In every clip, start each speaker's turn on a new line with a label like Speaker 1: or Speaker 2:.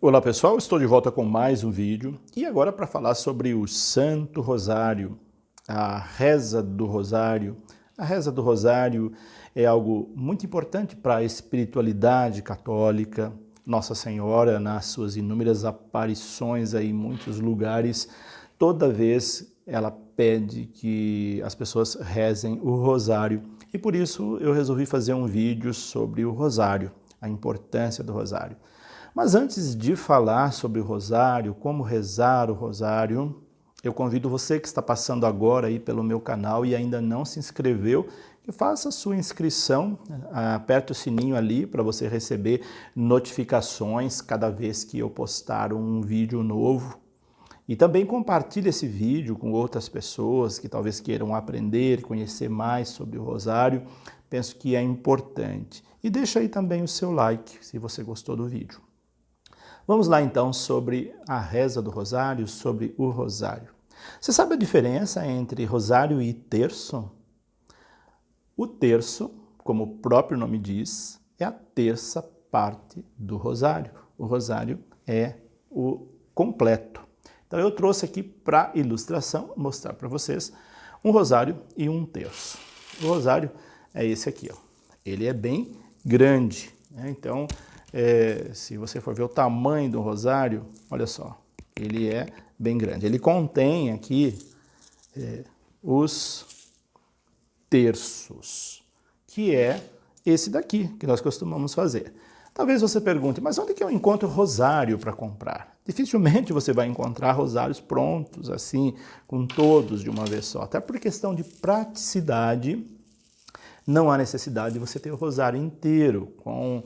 Speaker 1: Olá pessoal, estou de volta com mais um vídeo e agora para falar sobre o Santo Rosário, a reza do Rosário. A reza do Rosário é algo muito importante para a espiritualidade católica. Nossa Senhora, nas suas inúmeras aparições aí em muitos lugares, toda vez ela pede que as pessoas rezem o Rosário. E por isso eu resolvi fazer um vídeo sobre o Rosário, a importância do Rosário. Mas antes de falar sobre o Rosário, como rezar o Rosário, eu convido você que está passando agora aí pelo meu canal e ainda não se inscreveu, que faça a sua inscrição, aperte o sininho ali para você receber notificações cada vez que eu postar um vídeo novo. E também compartilhe esse vídeo com outras pessoas que talvez queiram aprender, conhecer mais sobre o Rosário. Penso que é importante. E deixa aí também o seu like, se você gostou do vídeo. Vamos lá então sobre a reza do Rosário, sobre o Rosário. Você sabe a diferença entre Rosário e terço? O terço, como o próprio nome diz, é a terça parte do Rosário. O Rosário é o completo. Então eu trouxe aqui para ilustração, mostrar para vocês um Rosário e um terço. O Rosário é esse aqui, ó. Ele é bem grande, né? Então, se você for ver o tamanho do rosário, olha só, ele é bem grande. Ele contém aqui os terços, que é esse daqui que nós costumamos fazer. Talvez você pergunte, mas onde que eu encontro rosário para comprar? Dificilmente você vai encontrar rosários prontos, assim, com todos de uma vez só. Até por questão de praticidade, não há necessidade de você ter o rosário inteiro, com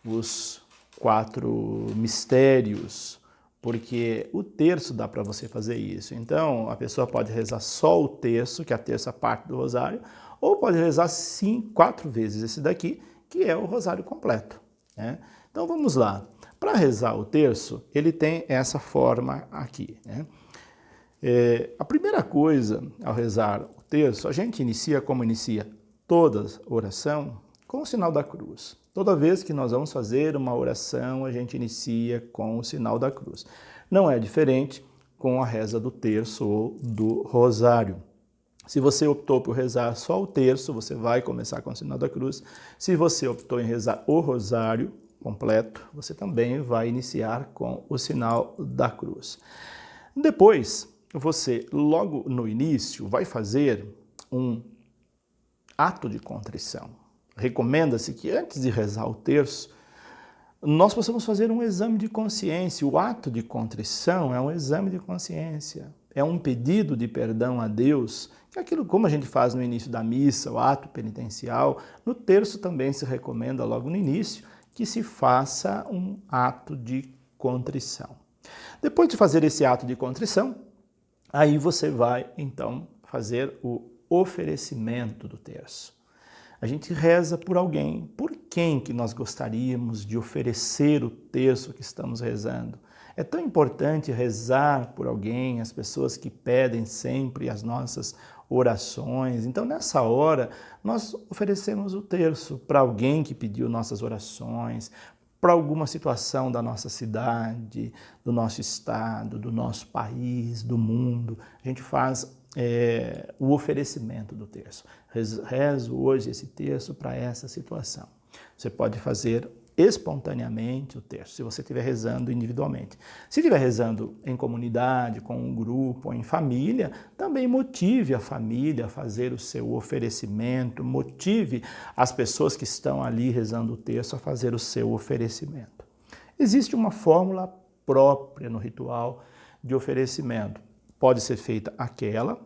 Speaker 1: os 4 mistérios, porque o terço dá para você fazer isso. Então, a pessoa pode rezar só o terço, que é a terça parte do rosário, ou pode rezar 4 vezes esse daqui, que é o rosário completo, né? Então, vamos lá. Para rezar o terço, ele tem essa forma aqui, né? A primeira coisa, ao rezar o terço, a gente inicia como inicia toda oração, com o sinal da cruz. Toda vez que nós vamos fazer uma oração, a gente inicia com o sinal da cruz. Não é diferente com a reza do terço ou do rosário. Se você optou por rezar só o terço, você vai começar com o sinal da cruz. Se você optou em rezar o rosário completo, você também vai iniciar com o sinal da cruz. Depois, você, logo no início, vai fazer um ato de contrição. Recomenda-se que antes de rezar o terço, nós possamos fazer um exame de consciência. O ato de contrição é um exame de consciência, é um pedido de perdão a Deus, que é aquilo como a gente faz no início da missa, o ato penitencial. No terço também se recomenda logo no início que se faça um ato de contrição. Depois de fazer esse ato de contrição, aí você vai então fazer o oferecimento do terço. A gente reza por alguém, por quem que nós gostaríamos de oferecer o terço que estamos rezando. É tão importante rezar por alguém, as pessoas que pedem sempre as nossas orações. Então, nessa hora, nós oferecemos o terço para alguém que pediu nossas orações, para alguma situação da nossa cidade, do nosso estado, do nosso país, do mundo. A gente faz o oferecimento do terço. Rezo hoje esse terço para essa situação. Você pode fazer espontaneamente o terço, se você estiver rezando individualmente. Se estiver rezando em comunidade, com um grupo, ou em família, também motive a família a fazer o seu oferecimento, motive as pessoas que estão ali rezando o terço a fazer o seu oferecimento. Existe uma fórmula própria no ritual de oferecimento. Pode ser feita aquela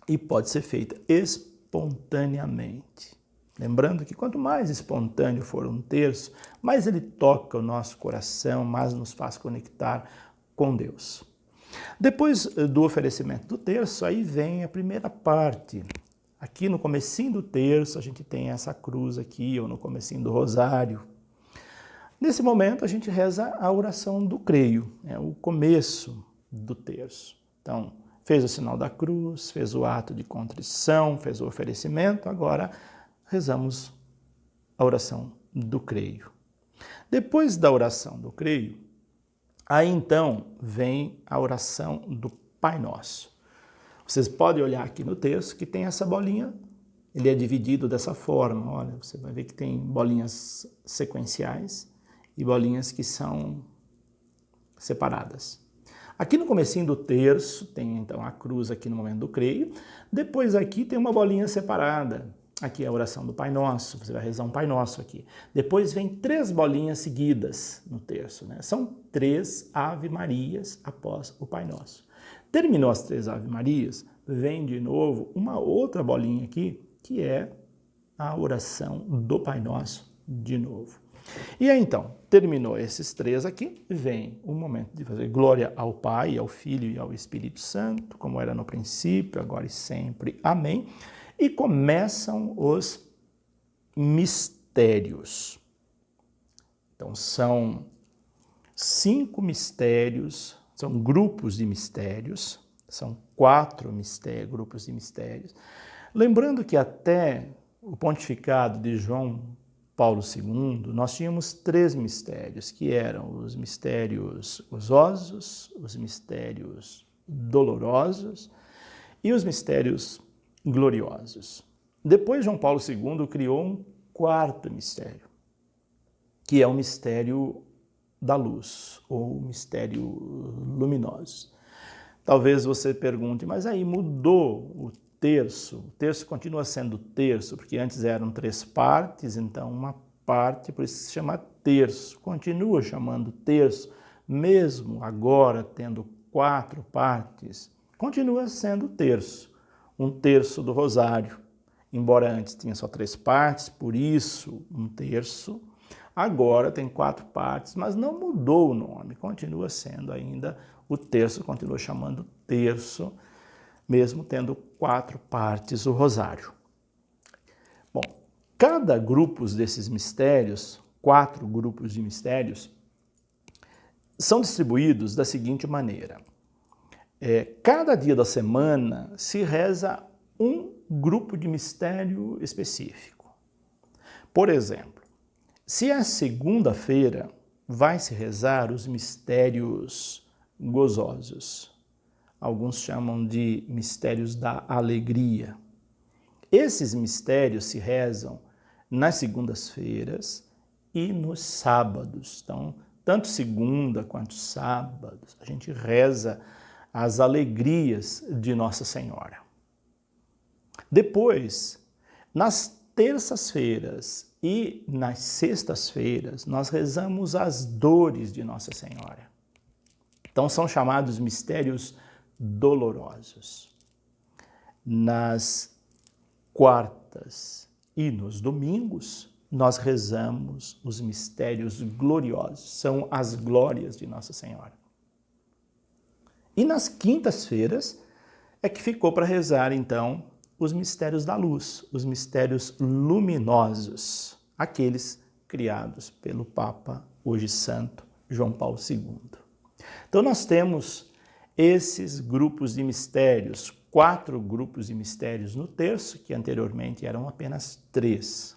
Speaker 1: e pode ser feita espontaneamente. Lembrando que quanto mais espontâneo for um terço, mais ele toca o nosso coração, mais nos faz conectar com Deus. Depois do oferecimento do terço, aí vem a primeira parte. Aqui no comecinho do terço, a gente tem essa cruz aqui, ou no comecinho do rosário. Nesse momento, a gente reza a oração do creio, o começo do terço. Então, fez o sinal da cruz, fez o ato de contrição, fez o oferecimento, agora rezamos a oração do creio. Depois da oração do creio, Aí então vem a oração do Pai Nosso. Vocês podem olhar aqui no texto que tem essa bolinha, ele é dividido dessa forma, olha, você vai ver que tem bolinhas sequenciais e bolinhas que são separadas. Aqui no comecinho do terço, tem então a cruz aqui no momento do creio, depois aqui tem uma bolinha separada, aqui é a oração do Pai Nosso, você vai rezar um Pai Nosso aqui. Depois vem 3 bolinhas seguidas no terço, né? São 3 Ave Marias após o Pai Nosso. Terminou as 3 Ave Marias, vem de novo uma outra bolinha aqui, que é a oração do Pai Nosso de novo. E aí então, terminou esses 3 aqui, vem o momento de fazer glória ao Pai, ao Filho e ao Espírito Santo, como era no princípio, agora e sempre. Amém. E começam os mistérios. Então são 5 mistérios, são grupos de mistérios, são 4 grupos de mistérios. Lembrando que até o pontificado de João Paulo II, nós tínhamos 3 mistérios, que eram os mistérios gozosos, os mistérios dolorosos e os mistérios gloriosos. Depois, João Paulo II criou um 4º mistério, que é o mistério da luz, ou mistério luminoso. Talvez você pergunte, mas aí mudou o terço continua sendo terço, porque antes eram 3 partes, então uma parte, por isso se chama terço, continua chamando terço, mesmo agora tendo 4 partes, continua sendo terço, um terço do rosário, embora antes tinha só 3 partes, por isso um terço. Agora tem 4 partes, mas não mudou o nome, continua sendo ainda o terço, continua chamando terço, mesmo tendo 4 partes o rosário. Bom, cada grupo desses mistérios, 4 grupos de mistérios, são distribuídos da seguinte maneira. Cada dia da semana se reza um grupo de mistério específico. Por exemplo, se é segunda-feira, vai se rezar os mistérios gozosos. Alguns chamam de mistérios da alegria. Esses mistérios se rezam nas segundas-feiras e nos sábados. Então, tanto segunda quanto sábados, a gente reza as alegrias de Nossa Senhora. Depois, nas terças-feiras e nas sextas-feiras, nós rezamos as dores de Nossa Senhora. Então, são chamados mistérios dolorosos. Nas quartas e nos domingos, nós rezamos os mistérios gloriosos, são as glórias de Nossa Senhora. E nas quintas-feiras é que ficou para rezar, então, os mistérios da luz, os mistérios luminosos, aqueles criados pelo Papa, hoje Santo, João Paulo II. Então nós temos esses grupos de mistérios, 4 grupos de mistérios no terço, que anteriormente eram apenas 3.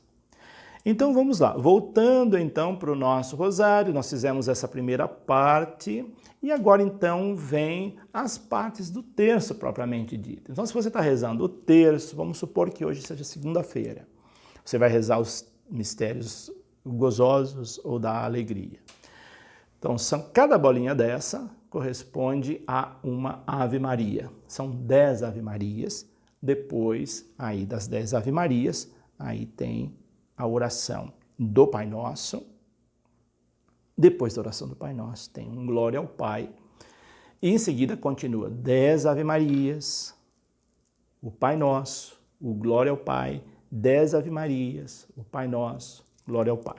Speaker 1: Então vamos lá, voltando então para o nosso rosário, nós fizemos essa primeira parte e agora então vem as partes do terço propriamente dito. Então se você está rezando o terço, vamos supor que hoje seja segunda-feira, você vai rezar os mistérios gozosos ou da alegria. Então cada bolinha dessa corresponde a uma Ave Maria. São 10 Ave Marias, depois aí das 10 Ave Marias, aí tem a oração do Pai Nosso. Depois da oração do Pai Nosso tem um Glória ao Pai. E em seguida continua 10 Ave Marias, o Pai Nosso, o Glória ao Pai, 10 Ave Marias, o Pai Nosso, Glória ao Pai.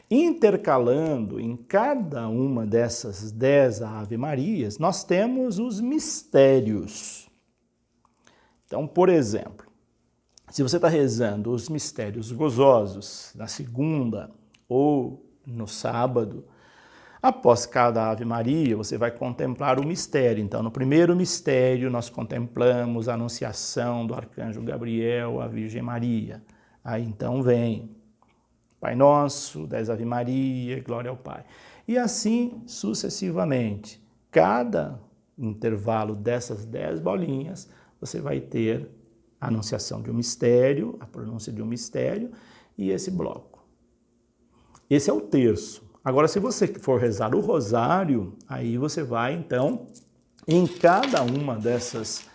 Speaker 1: Intercalando em cada uma dessas 10 Ave Marias, nós temos os mistérios. Então, por exemplo, se você está rezando os mistérios gozosos na segunda ou no sábado, após cada Ave Maria, você vai contemplar o mistério. Então, no primeiro mistério, nós contemplamos a anunciação do Arcanjo Gabriel à Virgem Maria. Aí, então, vem Pai Nosso, 10 Ave Maria, Glória ao Pai. E assim sucessivamente. Cada intervalo dessas 10 bolinhas, você vai ter a anunciação de um mistério, a pronúncia de um mistério e esse bloco. Esse é o terço. Agora, se você for rezar o rosário, aí você vai, então, em cada uma dessas,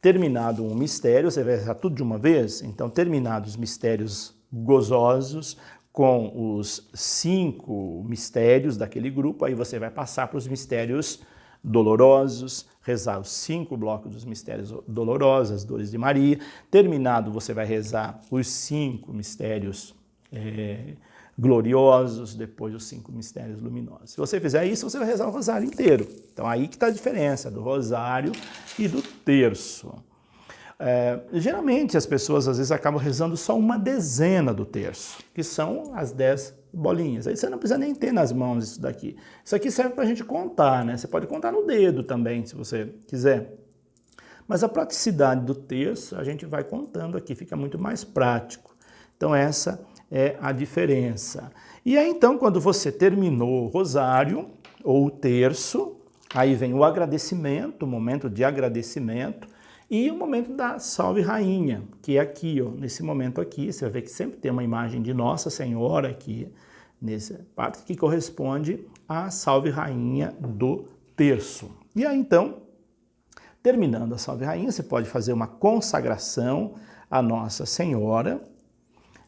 Speaker 1: terminado um mistério, você vai rezar tudo de uma vez? Então, terminados os mistérios gozosos, com os 5 mistérios daquele grupo, aí você vai passar para os mistérios dolorosos, rezar os 5 blocos dos mistérios dolorosos, as dores de Maria. Terminado, você vai rezar os 5 mistérios gloriosos, depois os 5 mistérios luminosos. Se você fizer isso, você vai rezar o rosário inteiro. Então aí que está a diferença do rosário e do terço. Geralmente as pessoas às vezes acabam rezando só uma dezena do terço, que são as 10 bolinhas. Aí você não precisa nem ter nas mãos isso daqui. Isso aqui serve para a gente contar, né? Você pode contar no dedo também, se você quiser. Mas a praticidade do terço, a gente vai contando aqui, fica muito mais prático. Então essa é a diferença. E aí então, quando você terminou o rosário, ou o terço, aí vem o agradecimento, o momento de agradecimento, e o momento da Salve Rainha, que é aqui, ó, nesse momento aqui, você vai ver que sempre tem uma imagem de Nossa Senhora aqui, nessa parte que corresponde à Salve Rainha do terço. E aí então, terminando a Salve Rainha, você pode fazer uma consagração à Nossa Senhora,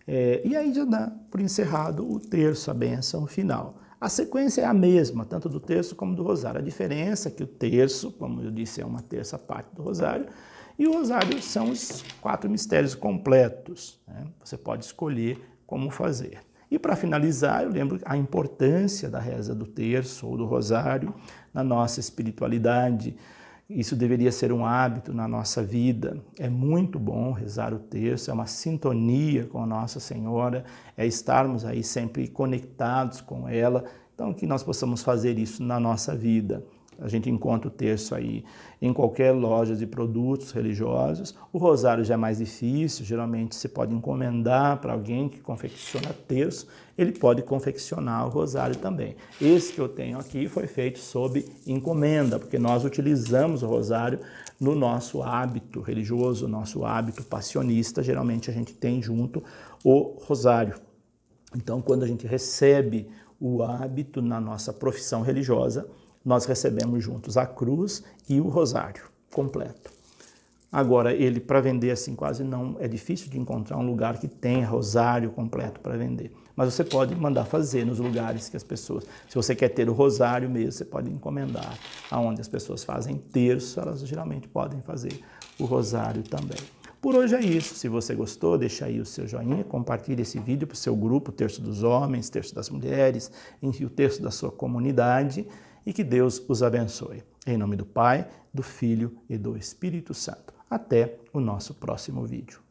Speaker 1: e aí já dá por encerrado o terço, a bênção final. A sequência é a mesma, tanto do terço como do rosário. A diferença é que o terço, como eu disse, é uma terça parte do rosário, e o rosário são os 4 mistérios completos, né? Você pode escolher como fazer. E para finalizar, eu lembro a importância da reza do terço ou do rosário na nossa espiritualidade. Isso deveria ser um hábito na nossa vida. É muito bom rezar o terço, é uma sintonia com a Nossa Senhora, é estarmos aí sempre conectados com ela. Então, que nós possamos fazer isso na nossa vida. A gente encontra o terço aí em qualquer loja de produtos religiosos. O rosário já é mais difícil, geralmente você pode encomendar para alguém que confecciona terço, ele pode confeccionar o rosário também. Esse que eu tenho aqui foi feito sob encomenda, porque nós utilizamos o rosário no nosso hábito religioso, nosso hábito passionista, geralmente a gente tem junto o rosário. Então, quando a gente recebe o hábito na nossa profissão religiosa, nós recebemos juntos a cruz e o rosário completo. Agora, ele para vender assim quase não, é difícil de encontrar um lugar que tenha rosário completo para vender. Mas você pode mandar fazer nos lugares que as pessoas, se você quer ter o rosário mesmo, você pode encomendar. Aonde as pessoas fazem terço, elas geralmente podem fazer o rosário também. Por hoje é isso. Se você gostou, deixa aí o seu joinha, compartilhe esse vídeo para o seu grupo, Terço dos Homens, Terço das Mulheres, enfim, o terço da sua comunidade, e que Deus os abençoe. Em nome do Pai, do Filho e do Espírito Santo. Até o nosso próximo vídeo.